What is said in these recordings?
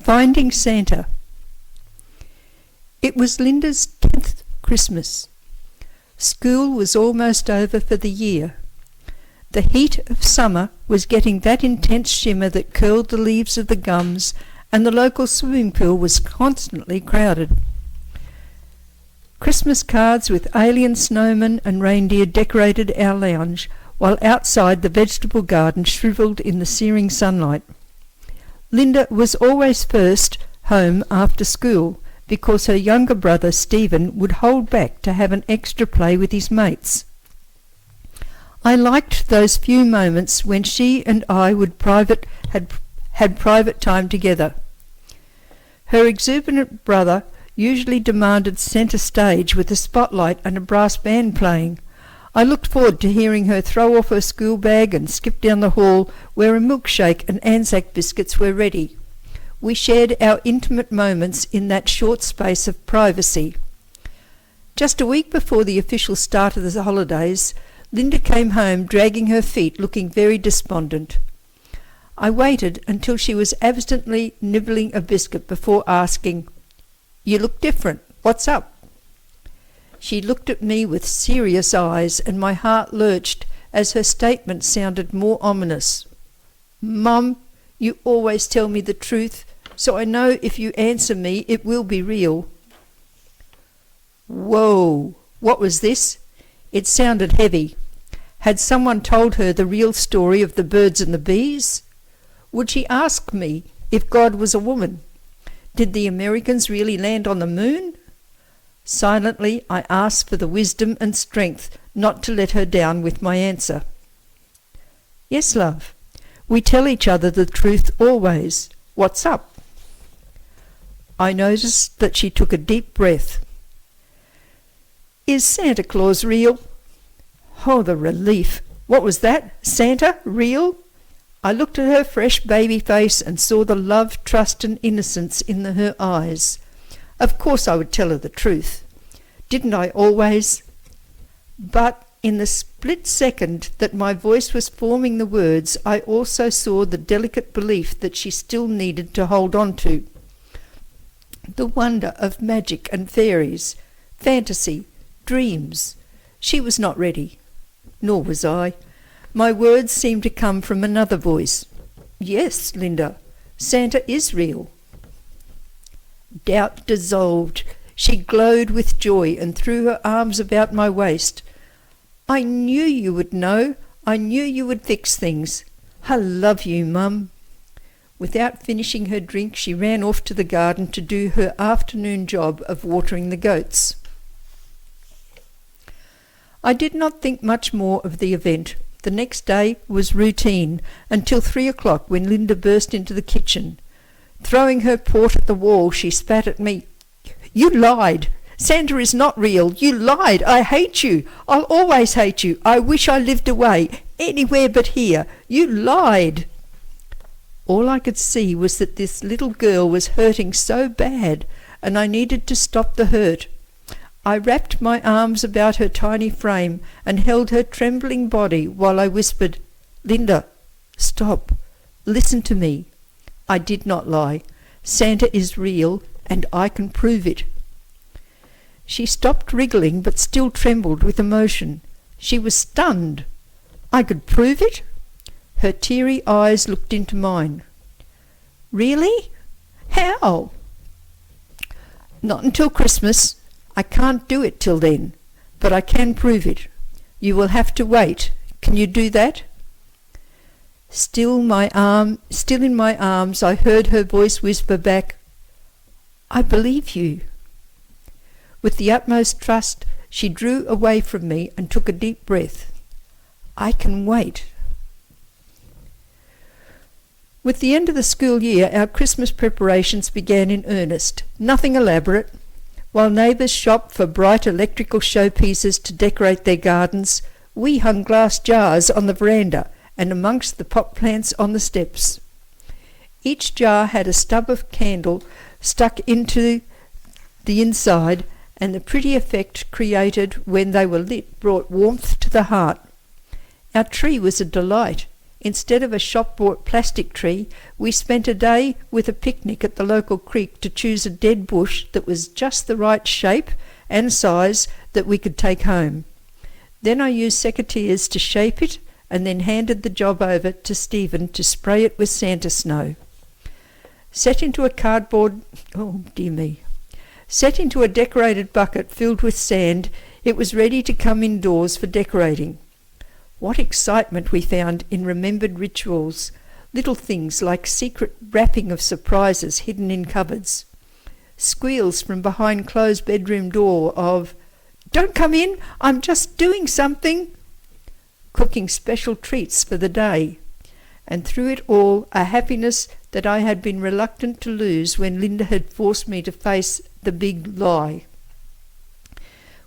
Finding Santa. It was Linda's 10th Christmas. School was almost over for the year. The heat of summer was getting that intense shimmer that curled the leaves of the gums, and the local swimming pool was constantly crowded. Christmas cards with alien snowmen and reindeer decorated our lounge, while outside the vegetable garden shrivelled in the searing sunlight. Linda was always first home after school because her younger brother Stephen would hold back to have an extra play with his mates. I liked those few moments when she and I had private time together. Her exuberant brother usually demanded centre stage with a spotlight and a brass band playing. I looked forward to hearing her throw off her school bag and skip down the hall where a milkshake and Anzac biscuits were ready. We shared our intimate moments in that short space of privacy. Just a week before the official start of the holidays, Linda came home dragging her feet, looking very despondent. I waited until she was absently nibbling a biscuit before asking, "You look different. What's up?" She looked at me with serious eyes, and my heart lurched as her statement sounded more ominous. "Mum, you always tell me the truth, so I know if you answer me it will be real." Whoa! What was this? It sounded heavy. Had someone told her the real story of the birds and the bees? Would she ask me if God was a woman? Did the Americans really land on the moon? Silently, I asked for the wisdom and strength not to let her down with my answer. "Yes, love. We tell each other the truth always. What's up?" I noticed that she took a deep breath. "Is Santa Claus real?" Oh, the relief! What was that? Santa? Real? I looked at her fresh baby face and saw the love, trust and innocence in her eyes. Of course I would tell her the truth. Didn't I always? But in the split second that my voice was forming the words, I also saw the delicate belief that she still needed to hold on to. The wonder of magic and fairies, fantasy, dreams. She was not ready. Nor was I. My words seemed to come from another voice. "Yes, Linda, Santa is real." Doubt dissolved. She glowed with joy and threw her arms about my waist. "I knew you would know. I knew you would fix things. I love you, Mum." Without finishing her drink, she ran off to the garden to do her afternoon job of watering the goats. I did not think much more of the event. The next day was routine until 3 o'clock when Linda burst into the kitchen. Throwing her pot at the wall, she spat at me. "You lied! Santa is not real! You lied! I hate you! I'll always hate you! I wish I lived away, anywhere but here! You lied!" All I could see was that this little girl was hurting so bad, and I needed to stop the hurt. I wrapped my arms about her tiny frame and held her trembling body while I whispered, "Linda, stop. Listen to me. I did not lie. Santa is real, and I can prove it." She stopped wriggling but still trembled with emotion. She was stunned. I could prove it? Her teary eyes looked into mine. "Really? How?" "Not until Christmas. I can't do it till then, but I can prove it. You will have to wait. Can you do that?" Still in my arms, I heard her voice whisper back, "I believe you." With the utmost trust, she drew away from me and took a deep breath. "I can wait." With the end of the school year, our Christmas preparations began in earnest. Nothing elaborate. While neighbours shopped for bright electrical showpieces to decorate their gardens, we hung glass jars on the veranda and amongst the pot plants on the steps. Each jar had a stub of candle stuck into the inside, and the pretty effect created when they were lit brought warmth to the heart. Our tree was a delight. Instead of a shop-bought plastic tree, we spent a day with a picnic at the local creek to choose a dead bush that was just the right shape and size that we could take home. Then I used secateurs to shape it and then handed the job over to Stephen to spray it with Santa snow. Set into a decorated bucket filled with sand, it was ready to come indoors for decorating. What excitement we found in remembered rituals, little things like secret wrapping of surprises hidden in cupboards. Squeals from behind closed bedroom door of, "Don't come in, I'm just doing something." Cooking special treats for the day. And through it all, a happiness that I had been reluctant to lose when Linda had forced me to face the big lie.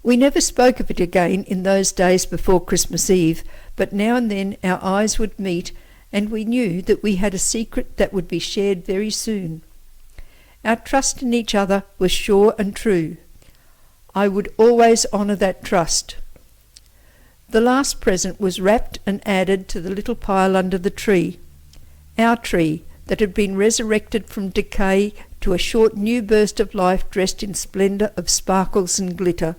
We never spoke of it again in those days before Christmas Eve, but now and then our eyes would meet, and we knew that we had a secret that would be shared very soon. Our trust in each other was sure and true. I would always honour that trust. The last present was wrapped and added to the little pile under the tree. Our tree that had been resurrected from decay to a short new burst of life dressed in splendour of sparkles and glitter.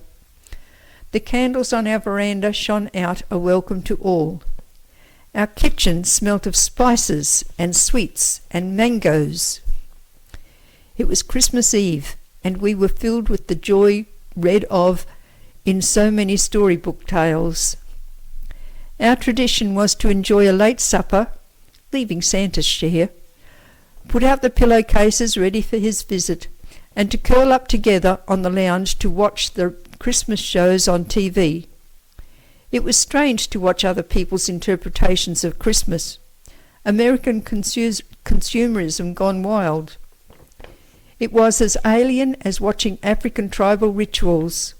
The candles on our veranda shone out a welcome to all. Our kitchen smelt of spices and sweets and mangoes. It was Christmas Eve, and we were filled with the joy read of in so many storybook tales. Our tradition was to enjoy a late supper, leaving Santa's share, put out the pillowcases ready for his visit, and to curl up together on the lounge to watch the Christmas shows on TV. It was strange to watch other people's interpretations of Christmas. American consumerism gone wild. It was as alien as watching African tribal rituals.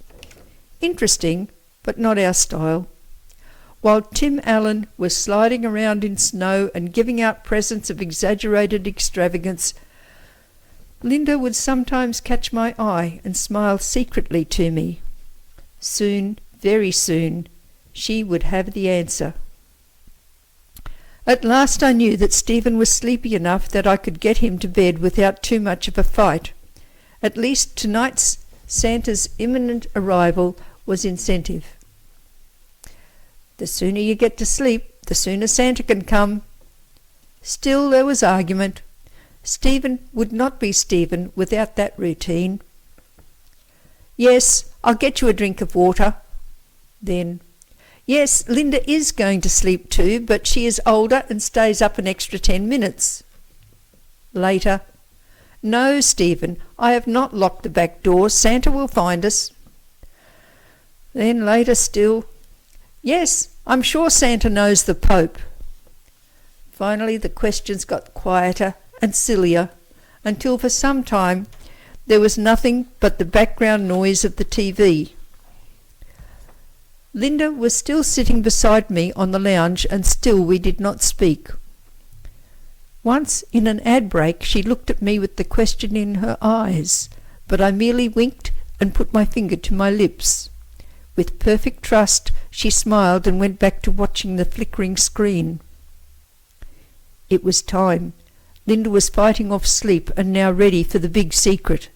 Interesting, but not our style. While Tim Allen was sliding around in snow and giving out presents of exaggerated extravagance, Linda would sometimes catch my eye and smile secretly to me. Soon, very soon, she would have the answer. At last I knew that Stephen was sleepy enough that I could get him to bed without too much of a fight. At least tonight's Santa's imminent arrival was incentive. The sooner you get to sleep, the sooner Santa can come. Still there was argument. Stephen would not be Stephen without that routine. "Yes, I'll get you a drink of water." Then, "Yes, Linda is going to sleep too, but she is older and stays up an extra 10 minutes. Later, "No, Stephen, I have not locked the back door. Santa will find us." Then later still, "Yes, I'm sure Santa knows the Pope." Finally the questions got quieter and sillier, until for some time there was nothing but the background noise of the TV. Linda was still sitting beside me on the lounge, and still we did not speak. Once in an ad break she looked at me with the question in her eyes, but I merely winked and put my finger to my lips. With perfect trust she smiled and went back to watching the flickering screen. It was time. Linda was fighting off sleep and now ready for the big secret.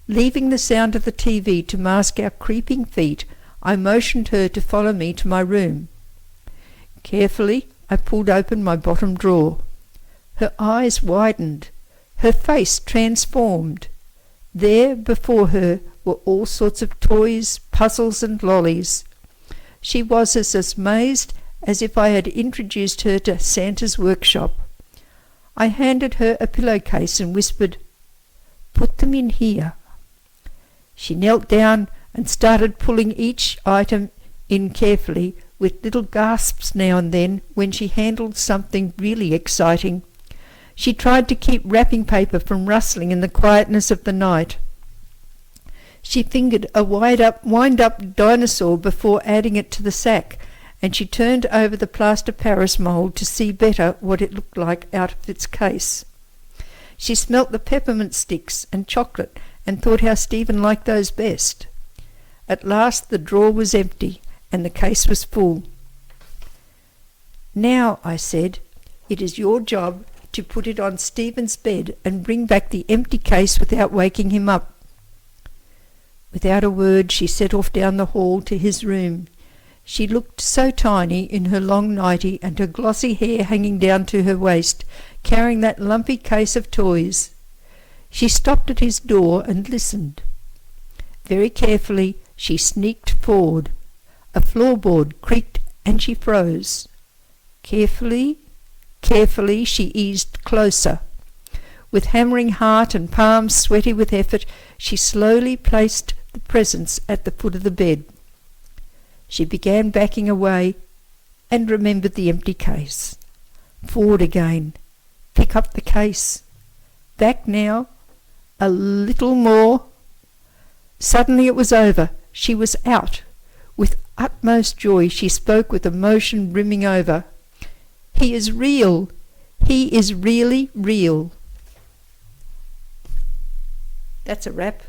Leaving the sound of the TV to mask our creeping feet, I motioned her to follow me to my room. Carefully, I pulled open my bottom drawer. Her eyes widened, her face transformed. There before her were all sorts of toys, puzzles and lollies. She was as amazed as if I had introduced her to Santa's workshop. I handed her a pillowcase and whispered, "Put them in here." She knelt down and started pulling each item in carefully, with little gasps now and then when she handled something really exciting. She tried to keep wrapping paper from rustling in the quietness of the night. She fingered a wind-up dinosaur before adding it to the sack, and she turned over the plaster Paris mould to see better what it looked like out of its case. She smelt the peppermint sticks and chocolate and thought how Stephen liked those best. At last the drawer was empty and the case was full. "Now," I said, It is your job to put it on Stephen's bed and bring back the empty case without waking him up." Without a word she set off down the hall to his room. She looked so tiny in her long nightie and her glossy hair hanging down to her waist, carrying that lumpy case of toys. She stopped at his door and listened. Very carefully she sneaked forward. A floorboard creaked and she froze. Carefully she eased closer. With hammering heart and palms sweaty with effort, she slowly placed the presents at the foot of the bed. She began backing away and remembered the empty case. Forward again. Pick up the case. Back now. A little more. Suddenly it was over. She was out. With utmost joy she spoke with emotion brimming over. "He is real. He is really real." That's a wrap.